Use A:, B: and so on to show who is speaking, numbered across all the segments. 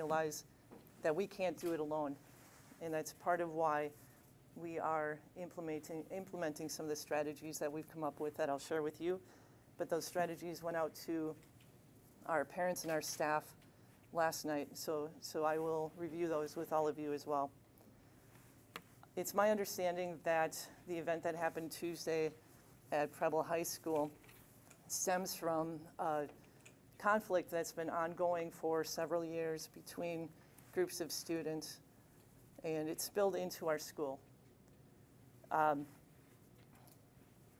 A: realize that we can't do it alone. And that's part of why we are implementing some of the strategies that we've come up with that I'll share with you. But those strategies went out to our parents and our staff last night, so I will review those with all of you as well. It's my understanding that the event that happened Tuesday at Preble High School stems from a conflict that's been ongoing for several years between groups of students, and it spilled into our school.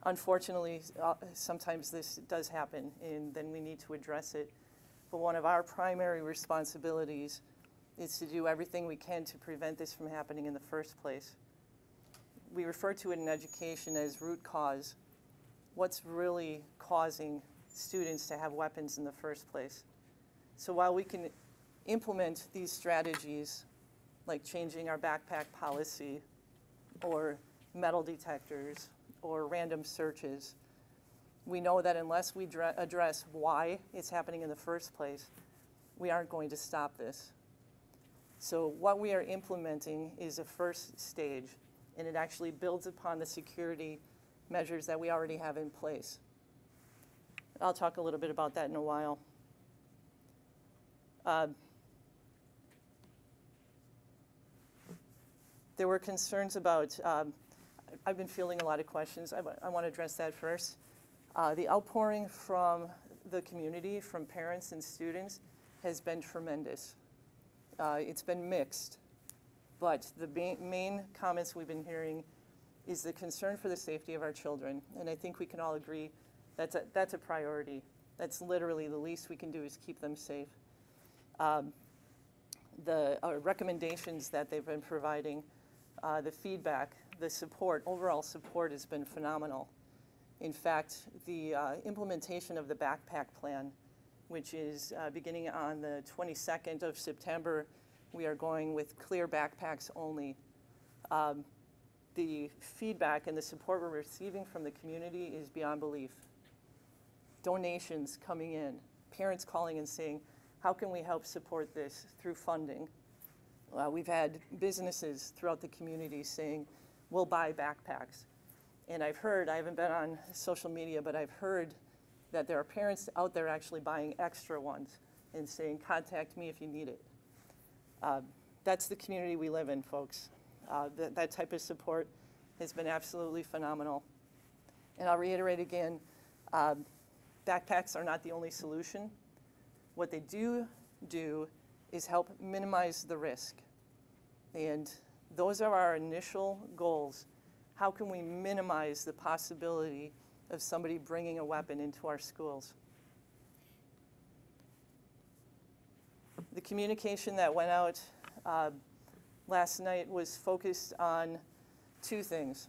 A: Unfortunately, sometimes this does happen, and then we need to address it. But one of our primary responsibilities is to do everything we can to prevent this from happening in the first place. We refer to it in education as root cause. What's really causing students to have weapons in the first place? So while we can implement these strategies, like changing our backpack policy, or metal detectors, or random searches, we know that unless we address why it's happening in the first place, we aren't going to stop this. So what we are implementing is a first stage, and it actually builds upon the security measures that we already have in place. I'll talk a little bit about that in a while. There were concerns about, I've been fielding a lot of questions. I want to address that first. The outpouring from the community, from parents and students, has been tremendous. It's been mixed, but the main comments we've been hearing is the concern for the safety of our children, and I think we can all agree that's a priority. That's literally the least we can do is keep them safe. The recommendations that they've been providing, the feedback, the support, overall support has been phenomenal. In fact, the implementation of the backpack plan, which is beginning on the 22nd of September, we are going with clear backpacks only. The feedback and the support we're receiving from the community is beyond belief. Donations coming in, parents calling and saying, how can we help support this through funding? We've had businesses throughout the community saying, we'll buy backpacks. And I've heard, I haven't been on social media, but I've heard that there are parents out there actually buying extra ones and saying, contact me if you need it. That's the community we live in, folks. That type of support has been absolutely phenomenal. And I'll reiterate again, backpacks are not the only solution. What they do is help minimize the risk. And those are our initial goals. How can we minimize the possibility of somebody bringing a weapon into our schools? The communication that went out last night was focused on two things.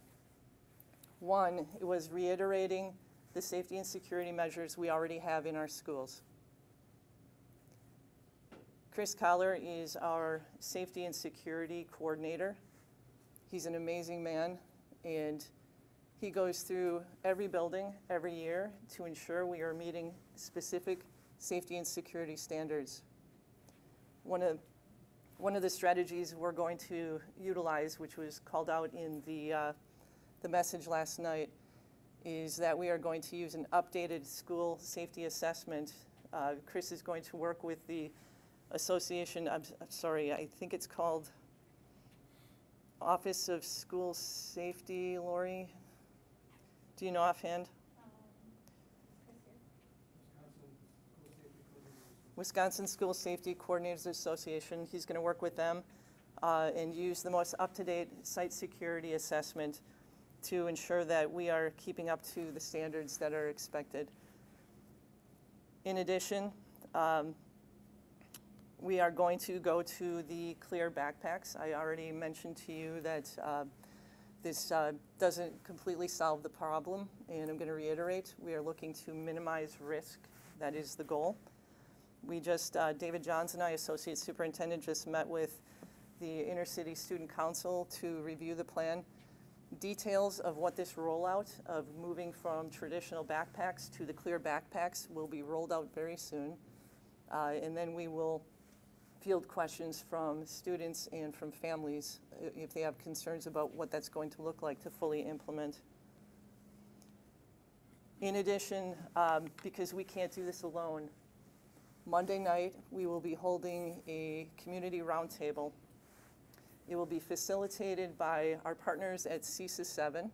A: One, it was reiterating the safety and security measures we already have in our schools. Chris Collar is our safety and security coordinator. He's an amazing man, and he goes through every building every year to ensure we are meeting specific safety and security standards. One of the strategies we're going to utilize, which was called out in the message last night, is that we are going to use an updated school safety assessment. Chris is going to work with the association, I'm sorry, I think it's called Office of School Safety. Lori, do you know offhand? Wisconsin School Safety Coordinators Association. He's going to work with them and use the most up-to-date site security assessment to ensure that we are keeping up to the standards that are expected. In addition, we are going to go to the clear backpacks. I already mentioned to you that this doesn't completely solve the problem, and I'm going to reiterate, we are looking to minimize risk. That is the goal. We just, David Johns and I, Associate Superintendent, just met with the Intercity Student Council to review the plan. Details of what this rollout of moving from traditional backpacks to the clear backpacks will be rolled out very soon. And then we will field questions from students and from families if they have concerns about what that's going to look like to fully implement. In addition, because we can't do this alone, Monday night we will be holding a community roundtable. It will be facilitated by our partners at CESA 7,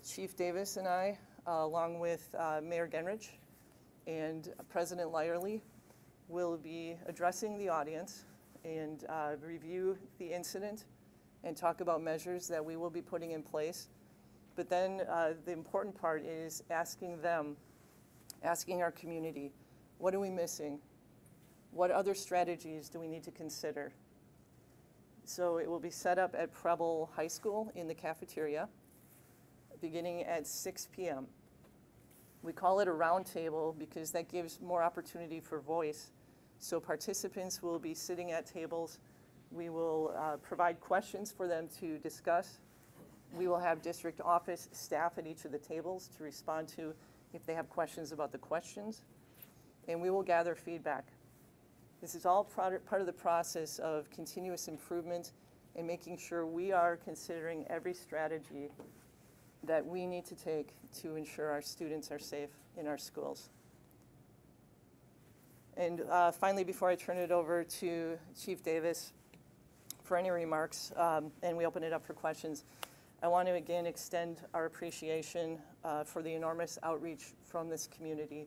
A: Chief Davis and I, along with Mayor Genrich and President Lyerly, will be addressing the audience and review the incident and talk about measures that we will be putting in place. But then the important part is asking our community, what are we missing? What other strategies do we need to consider? So it will be set up at Preble High School in the cafeteria, beginning at 6 p.m. We call it a roundtable because that gives more opportunity for voice. So participants will be sitting at tables. We will provide questions for them to discuss. We will have district office staff at each of the tables to respond to if they have questions about the questions. And we will gather feedback. This is all part of the process of continuous improvement and making sure we are considering every strategy that we need to take to ensure our students are safe in our schools. And finally, before I turn it over to Chief Davis for any remarks, and we open it up for questions, I want to again extend our appreciation for the enormous outreach from this community.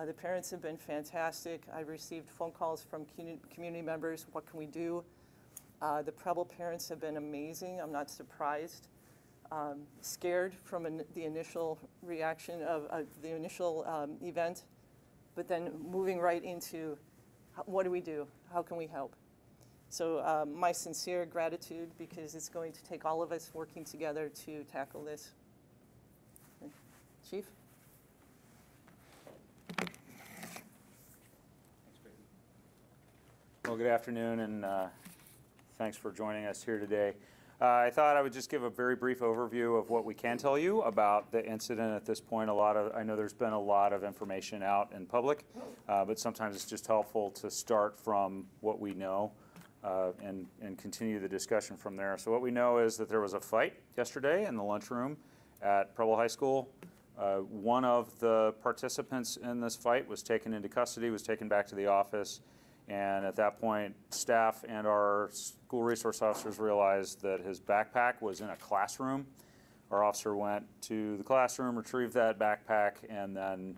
A: The parents have been fantastic. I've received phone calls from community members, what can we do? The Preble parents have been amazing. I'm not surprised. Scared from the initial reaction of the initial event, but then moving right into what do we do? How can we help? So my sincere gratitude, because it's going to take all of us working together to tackle this. Chief?
B: Well, good afternoon, and thanks for joining us here today. I thought I would just give a very brief overview of what we can tell you about the incident at this point. I know there's been a lot of information out in public, but sometimes it's just helpful to start from what we know and continue the discussion from there. So what we know is that there was a fight yesterday in the lunchroom at Preble High School. One of the participants in this fight was taken into custody, was taken back to the office. And at that point, staff and our school resource officers realized that his backpack was in a classroom. Our officer went to the classroom, retrieved that backpack, and then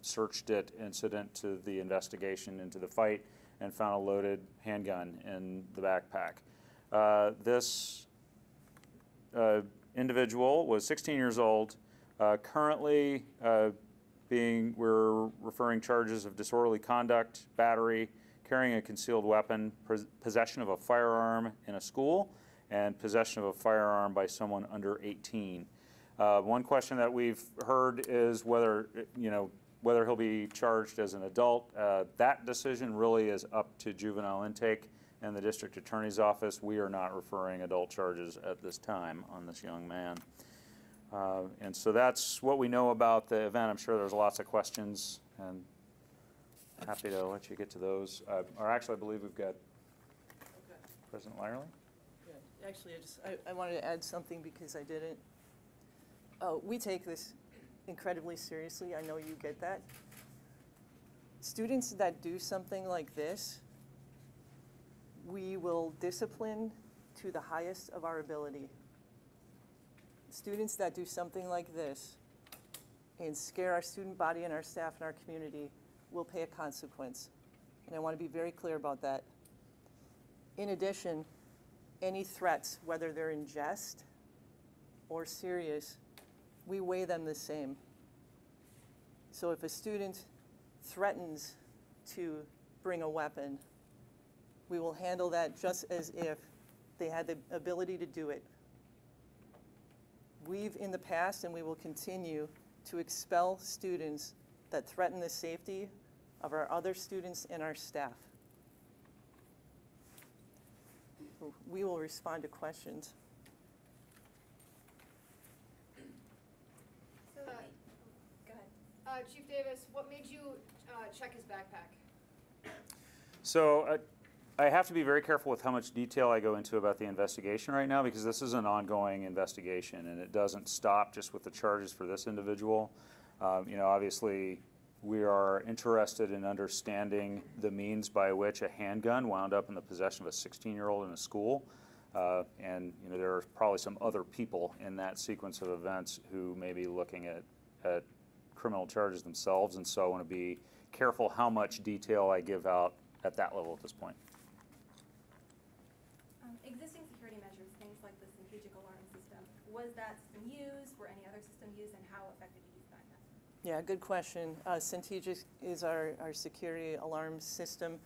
B: searched it incident to the investigation into the fight and found a loaded handgun in the backpack. This individual was 16 years old. Currently, we're referring charges of disorderly conduct, battery, carrying a concealed weapon, possession of a firearm in a school, and possession of a firearm by someone under 18. One question that we've heard is whether he'll be charged as an adult. That decision really is up to juvenile intake and the district attorney's office. We are not referring adult charges at this time on this young man. And so that's what we know about the event. I'm sure there's lots of questions, and happy to let you get to those. Or actually, I believe we've got President Lyerly.
A: Yeah, actually, I wanted to add something because I didn't. We take this incredibly seriously. I know you get that. Students that do something like this, we will discipline to the highest of our ability. Students that do something like this and scare our student body and our staff and our community will pay a consequence. And I want to be very clear about that. In addition, any threats, whether they're in jest or serious, we weigh them the same. So if a student threatens to bring a weapon, we will handle that just as if they had the ability to do it. We've in the past, and we will continue to expel students that threaten the safety of our other students and our staff. We will respond to questions.
C: So, go ahead. Chief Davis, what made you check his backpack?
B: So I have to be very careful with how much detail I go into about the investigation right now, because this is an ongoing investigation and it doesn't stop just with the charges for this individual. Obviously we are interested in understanding the means by which a handgun wound up in the possession of a 16-year-old in a school. And there are probably some other people in that sequence of events who may be looking at criminal charges themselves, and so I want to be careful how much detail I give out at that level at this point.
C: Existing security measures, things like the strategic alarm system, was that system used? Were any other system used, and how effective did you find that?
A: Yeah, good question. Centegis is our security alarm system.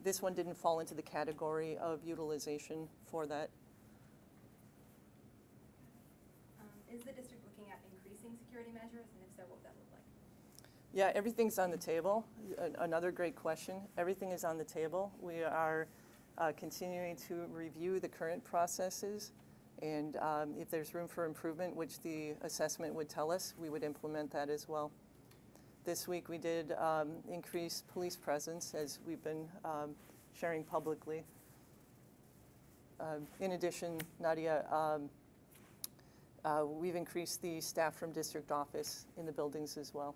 A: This one didn't fall into the category of utilization for that.
C: Is the district looking at increasing security measures, and if so, what would that look like?
A: Yeah, everything's on the table. Another great question. Everything is on the table. We are continuing to review the current processes, and if there's room for improvement, which the assessment would tell us, we would implement that as well. This week we did increase police presence, as we've been sharing publicly. In addition, Nadia, we've increased the staff from district office in the buildings as well.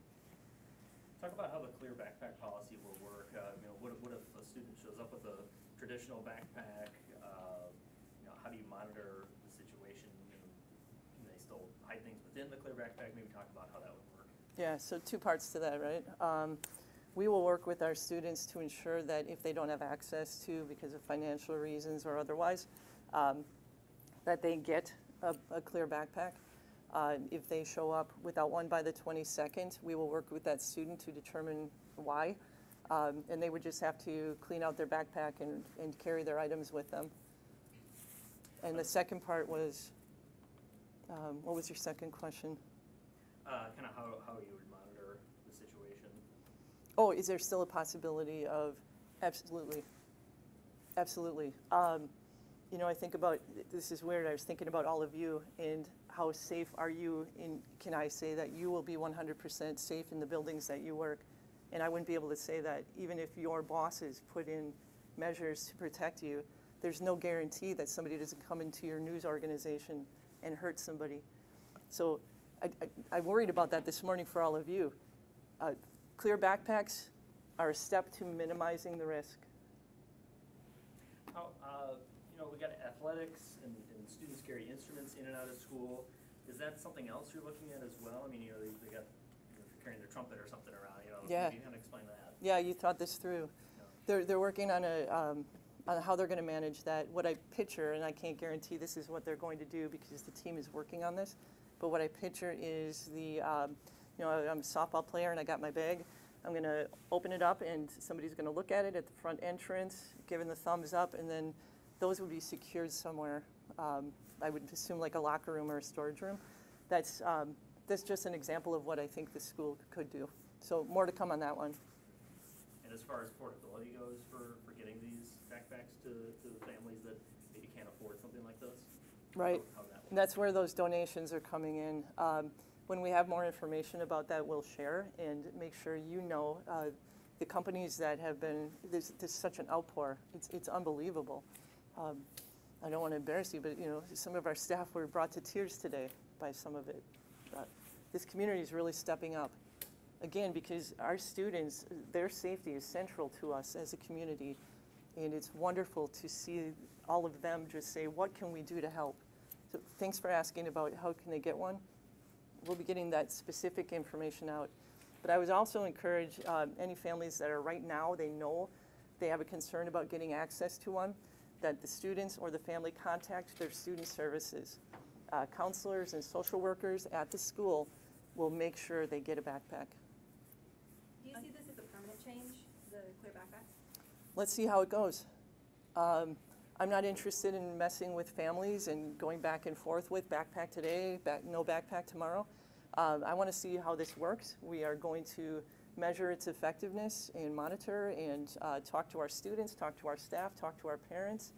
D: Talk about how the clear backpack policy will work. What if a student shows up with a traditional backpack? How do you monitor the situation? Can they still hide things within the clear backpack? Maybe talk about how that would work.
A: Yeah, so two parts to that, right? We will work with our students to ensure that if they don't have access to, because of financial reasons or otherwise, that they get a clear backpack. If they show up without one by the 22nd, we will work with that student to determine why. And they would just have to clean out their backpack and carry their items with them. And the second part was, what was your second question?
D: Kind of how you would monitor the situation.
A: Oh, is there still a possibility of, absolutely. Absolutely. I think about, this is weird, I was thinking about all of you and how safe are you can I say that you will be 100% safe in the buildings that you work? And I wouldn't be able to say that even if your bosses put in measures to protect you, there's no guarantee that somebody doesn't come into your news organization and hurt somebody. So I worried about that this morning for all of you. Clear backpacks are a step to minimizing the risk.
D: We got athletics and students carry instruments in and out of school. Is that something else you're looking at as well? I mean, they got carrying their trumpet or something around.
A: Yeah.
D: You kind of explain that.
A: Yeah, you thought this through.
D: Yeah.
A: They're working on on how they're going to manage that. What I picture, and I can't guarantee this is what they're going to do because the team is working on this, but what I picture is I'm a softball player and I got my bag. I'm going to open it up and somebody's going to look at it at the front entrance, giving the thumbs up, and then those would be secured somewhere. I would assume like a locker room or a storage room. That's just an example of what I think the school could do. So more to come on that one.
D: And as far as affordability goes for getting these backpacks to the families that maybe can't afford something like this?
A: Right.
D: How that
A: And that's where those donations are coming in. When we have more information about that, we'll share and make sure the companies that have been, there's such an outpour. It's unbelievable. I don't want to embarrass you, but some of our staff were brought to tears today by some of it. This community is really stepping up. Again, because our students, their safety is central to us as a community, and it's wonderful to see all of them just say, what can we do to help? So thanks for asking about how can they get one. We'll be getting that specific information out. But I would also encourage any families that are right now, they know they have a concern about getting access to one, that the students or the family contact their student services. Counselors and social workers at the school will make sure they get a backpack.
C: Do you see this as a permanent change, the clear backpacks?
A: Let's see how it goes. I'm not interested in messing with families and going back and forth with backpack today, no backpack tomorrow. I want to see how this works. We are going to measure its effectiveness and monitor and talk to our students, talk to our staff, talk to our parents.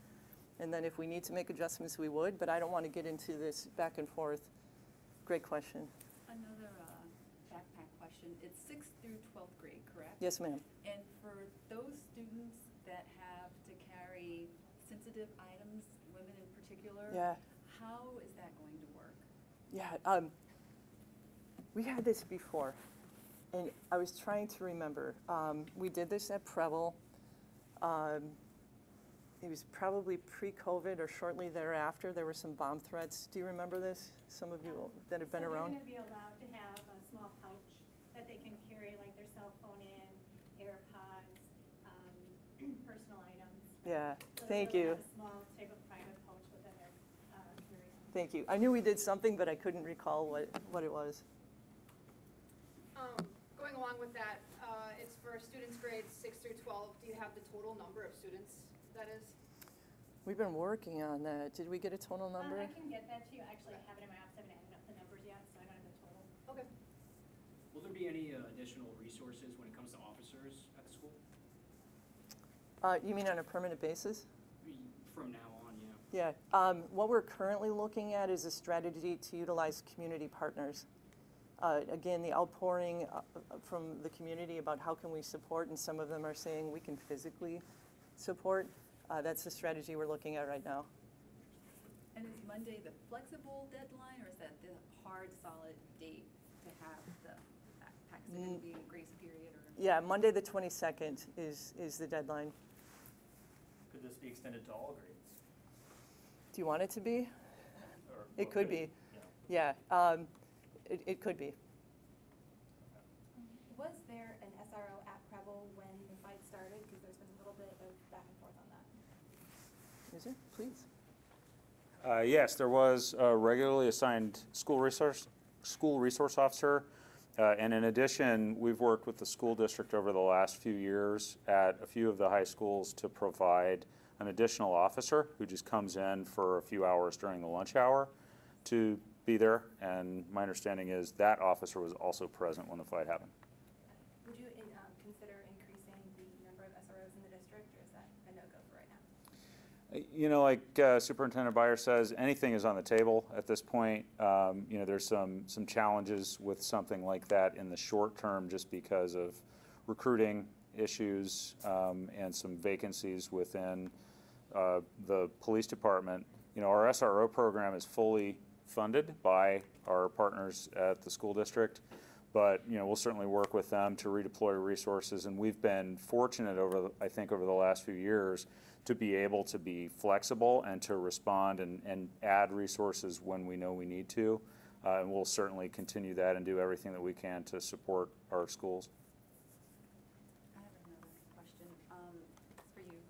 A: And then if we need to make adjustments, we would. But I don't want to get into this back and forth. Great question.
E: Another backpack question. question. It's 6th through 12th grade, correct?
A: Yes, ma'am.
E: And for those students that have to carry sensitive items, women in particular,
A: Yeah.
E: how is that going to work?
A: Yeah, we had this before, and I was trying to remember. We did this at Preble. It was probably pre-COVID or shortly thereafter. There were some bomb threats. Do you remember this? Some of you that have been around?
F: They're going to be allowed to have a small pouch that they can carry like their cell phone in, AirPods, personal items.
A: Yeah,
F: So
A: thank
F: they'll
A: you.
F: have a small type of private pouch within their carry-on.
A: Thank you. I knew we did something, but I couldn't recall what it was.
G: Going along with that, it's for students grades 6 through 12. Do you have the total number of students that is?
A: We've been working on that. Did we get a total number?
F: I can get that to you. Actually, I have it in my office. I haven't added up the numbers yet, so I don't have the total.
G: Okay.
H: Will there be any additional resources when it comes to officers at the school?
A: You mean on a permanent basis?
H: From now on, yeah.
A: Yeah. What we're currently looking at is a strategy to utilize community partners. Again, the outpouring from the community about how can we support, and some of them are saying we can physically support. That's the strategy we're looking at right now.
E: And is Monday the flexible deadline, or is that the hard, solid date to have the backpacks? Is it going to be a grace period? Or?
A: Yeah, Monday the 22nd is the deadline.
D: Could this be extended to all grades?
A: Do you want it to be?
D: Or
A: It could be.
D: Yeah.
A: Yeah, it could be.
C: Was there an SRO at Preble when the fight started? Because there's been a little bit of back and forth on that.
A: Is it? Please.
B: Yes, there was a regularly assigned school resource officer. And in addition, we've worked with the school district over the last few years at a few of the high schools to provide an additional officer who just comes in for a few hours during the lunch hour to be there. And my understanding is that officer was also present when the fight happened.
C: Would you consider increasing the number of SROs in the district, or is that a no-go for right now?
B: You know, like Superintendent Beyer says, anything is on the table at this point. You know, there's some challenges with something like that in the short term just because of recruiting issues and some vacancies within the police department. You know, our SRO program is fully funded by our partners at the school district, but you know, we'll certainly work with them to redeploy resources, and we've been fortunate I think over the last few years to be able to be flexible and to respond and add resources when we know we need to, and we'll certainly continue that and do everything that we can to support our schools.
E: I have another question. It's for you.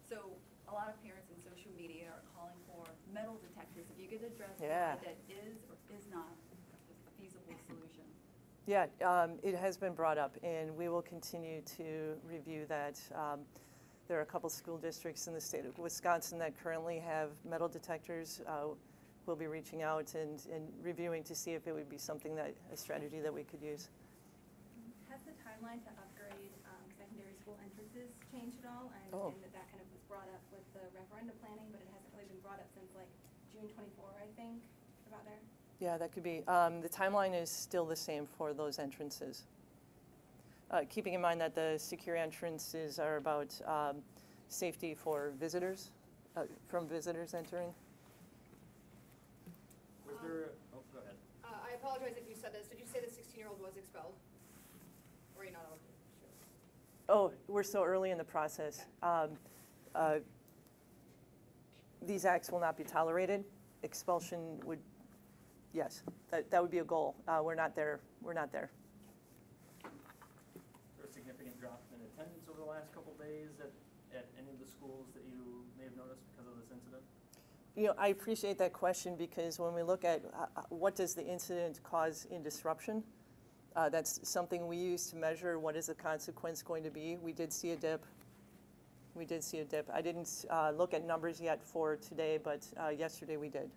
E: So a lot of parents in social media are calling for metal detectors. If you could address
A: Yeah.
E: why that is or is not a feasible solution.
A: Yeah, it has been brought up, and we will continue to review that. There are a couple school districts in the state of Wisconsin that currently have metal detectors. We'll be reaching out and reviewing to see if it would be something a strategy that we could use.
C: Has the timeline to upgrade secondary school entrances changed at all? I
A: Oh.
C: understand that kind of was brought up with the referendum planning, but it hasn't really been brought up since like June 24, I think, about there.
A: Yeah, that could be. The timeline is still the same for those entrances. Keeping in mind that the secure entrances are about safety for visitors, from visitors entering.
D: Was there, oh, go ahead.
G: I apologize if you said this. Did you say the 16-year-old was expelled? Or are you not allowed to share?
A: Oh, we're so early in the process. These acts will not be tolerated. Expulsion would, yes, that would be a goal. We're not there. We're not there.
D: Is there a significant drop in attendance over the last couple days at any of the schools that you may have noticed because of this incident?
A: You know, I appreciate that question because when we look at what does the incident cause in disruption, that's something we use to measure what is the consequence going to be. We did see a dip. We did see a dip. I didn't look at numbers yet for today, but yesterday we did.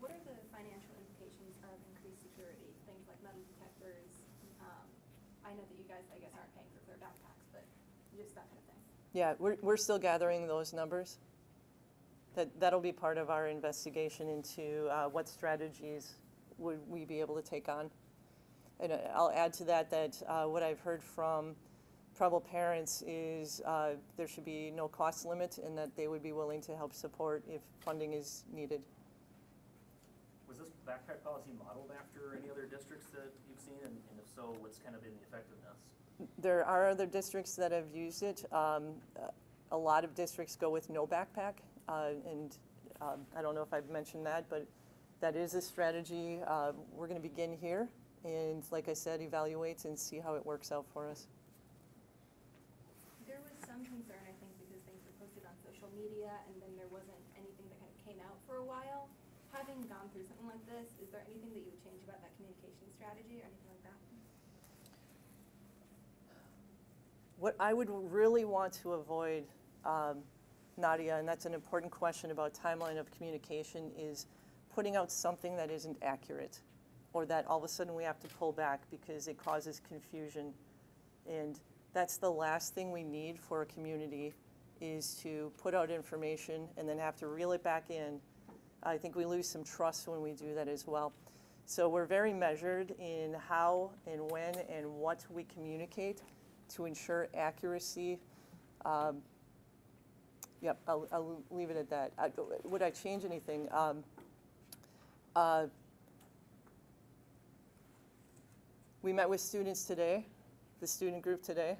C: What are the financial implications of increased security? Things like metal detectors. I know that you guys, I guess, aren't paying for clear backpacks, but just that kind of thing.
A: Yeah, we're still gathering those numbers. That'll be part of our investigation into what strategies would we be able to take on? And I'll add to that what I've heard from Preble parents is there should be no cost limit and that they would be willing to help support if funding is needed.
D: Was this backpack policy modeled after any other districts that you've seen, and if so, what's kind of been the effectiveness?
A: There are other districts that have used it. A lot of districts go with no backpack, and I don't know if I've mentioned that, but that is a strategy. We're going to begin here, and like I said, evaluate and see how it works out for us.
C: There was some concern, I think, because things were posted on social media and then there wasn't anything that kind of came out for a while. Having gone through something like this, is there anything that you would change about that communication strategy or anything like that?
A: What I would really want to avoid, Nadia, and that's an important question about timeline of communication, is putting out something that isn't accurate or that all of a sudden we have to pull back because it causes confusion. And that's the last thing we need for a community, is to put out information and then have to reel it back in. I think we lose some trust when we do that as well. So we're very measured in how and when and what we communicate to ensure accuracy. Yep, I'll leave it at that. Would I change anything? We met with students today, the student group today.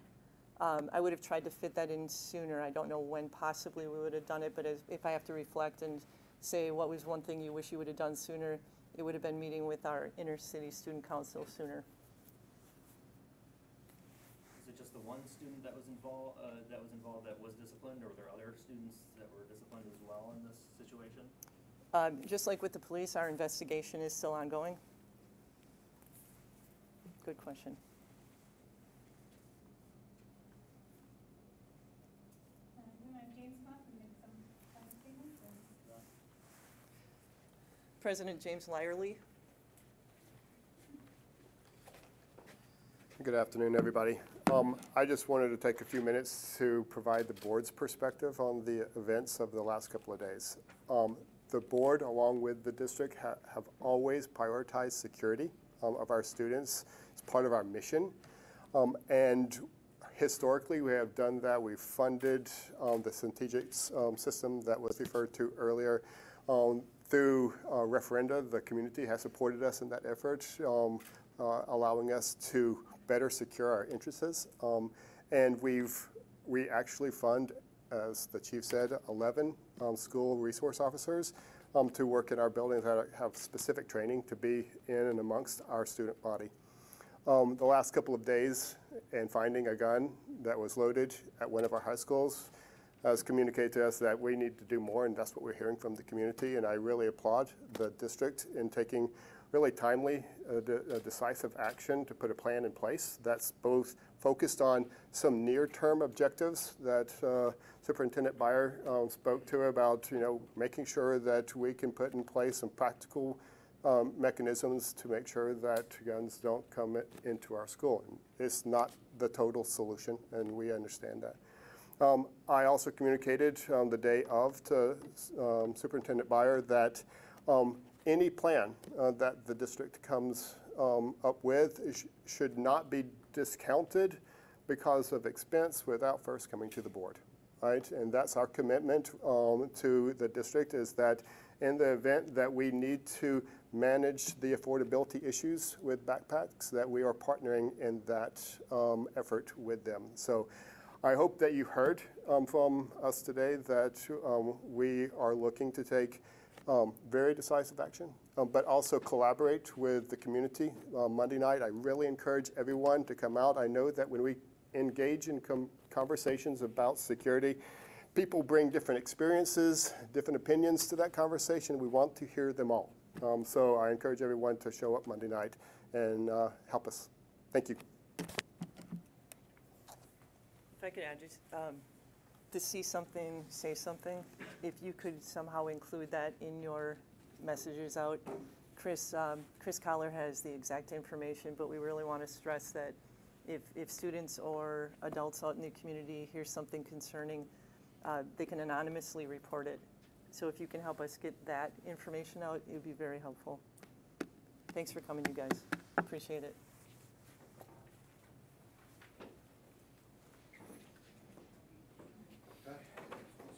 A: I would have tried to fit that in sooner. I don't know when possibly we would have done it, but if I have to reflect and say what was one thing you wish you would have done sooner, it would have been meeting with our inner city student council sooner.
D: Is it just the one student that was involved that was disciplined, or were there other students that were disciplined as well in this situation?
A: Just like with the police, our investigation is still ongoing. Good question.
F: James come up and make some final statements?
A: President James Lyerly.
I: Good afternoon, everybody. I just wanted to take a few minutes to provide the board's perspective on the events of the last couple of days. The board, along with the district, have always prioritized security of our students. It's part of our mission. And historically, we have done that. We've funded the strategic system that was referred to earlier. Through referenda, the community has supported us in that effort, allowing us to better secure our interests. And we actually fund, as the chief said, 11 school resource officers to work in our buildings that have specific training to be in and amongst our student body. The last couple of days, and finding a gun that was loaded at one of our high schools has communicated to us that we need to do more, and that's what we're hearing from the community. And I really applaud the district in taking really timely, decisive action to put a plan in place that's both focused on some near-term objectives that Superintendent Beyer spoke to about, making sure that we can put in place some practical mechanisms to make sure that guns don't come into our school. It's not the total solution, and we understand that. I also communicated the day of to Superintendent Beyer that any plan that the district comes up with should not be discounted because of expense without first coming to the board, right? And that's our commitment to the district, is that in the event that we need to manage the affordability issues with backpacks, that we are partnering in that effort with them. So I hope that you heard from us today that we are looking to take very decisive action, but also collaborate with the community. Monday night, I really encourage everyone to come out. I know that when we engage in conversations about security, people bring different experiences, different opinions to that conversation. We want to hear them all. So I encourage everyone to show up Monday night and help us. Thank you.
A: If I could add, just to see something, say something, if you could somehow include that in your messages out. Chris Collar has the exact information, but we really want to stress that if students or adults out in the community hear something concerning, they can anonymously report it. So if you can help us get that information out, it would be very helpful. Thanks for coming, you guys. Appreciate it.